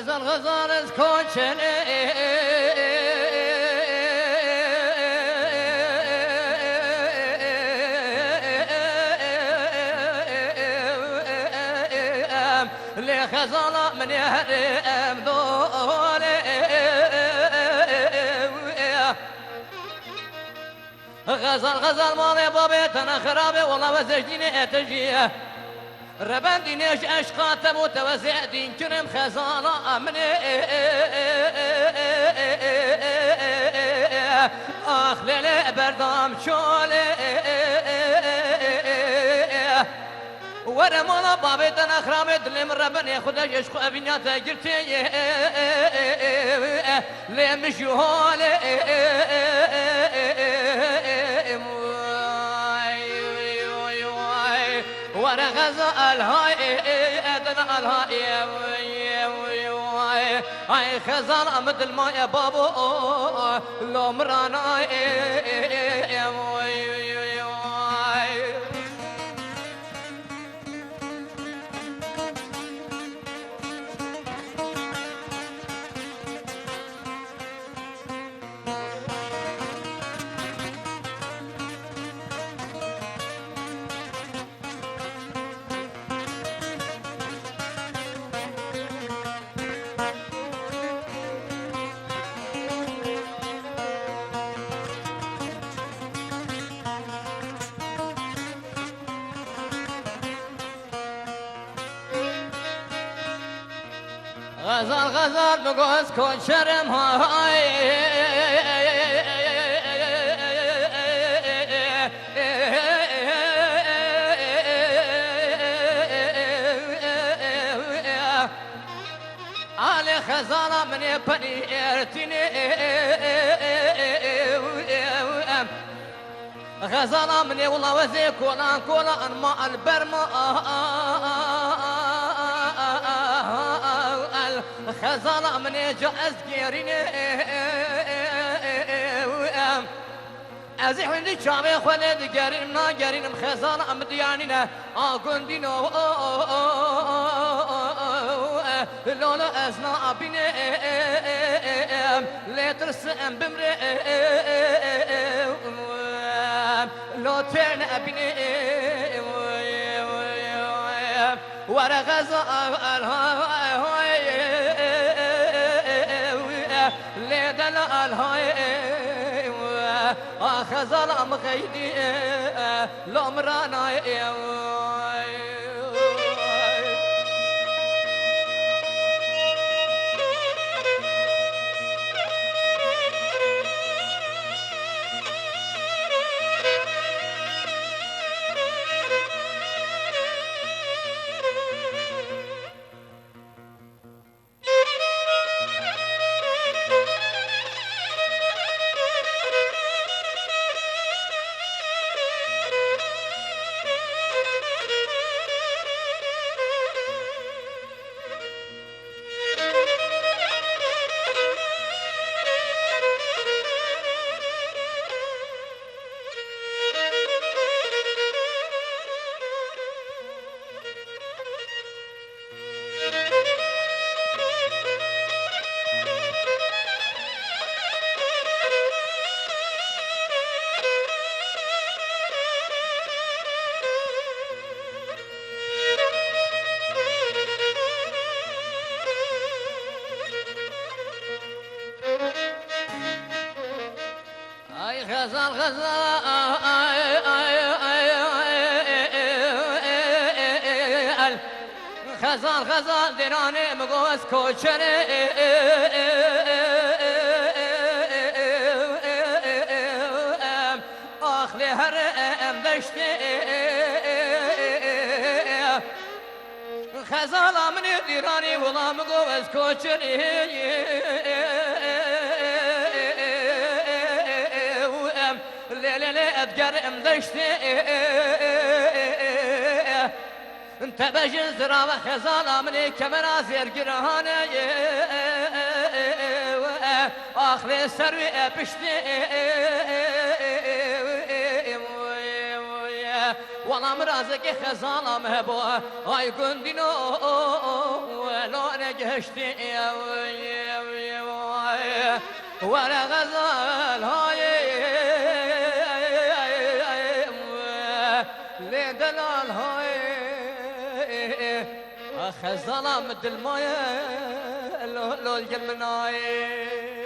غزل غزال از کوچنه لخزال من يهرم ذولي غزل مالي بابيتنا خرابي والله وزجديني اتجيه ربندينيش اشقات متوزع دين كرم خزالة امني اخ ليلي بردام شولي ورمانا بابيتنا خرامي دلي من ربني خدا يشخو ابنياتا قرتي لي مشيهولي ورغزال هاي ادنا الهاي هاي خزان مثل ما يا بابو لو مرانا غزال بقوز كون شرم هاي علي خزالة من يبني ارتني غزالة من والله وزي كولا انما البرما خزالة من جاز جيريني ازي حين شامي خالد جارين نا جارين خزالة مديانينا اقندينو لولا ازنا بيني لا ترسم بمري لو ترن بيني ورا غزال هاي ليدن الهاي خزال ام غيدي لمرانا غزال ديراني مقوس كوشري اخلي هرم دشتي غزال من ديراني والله مقوس كوشري ليلي اتقرم دشتي انت بجزرة وخزالة مني كمرا زير قرهانة اخلي سروي بشتي والله مرازك خزالة مهبوه هاي قندينو لوني قشتي وانا غزال هاي لدلال هاي خزالة مد المايه لو الجمناي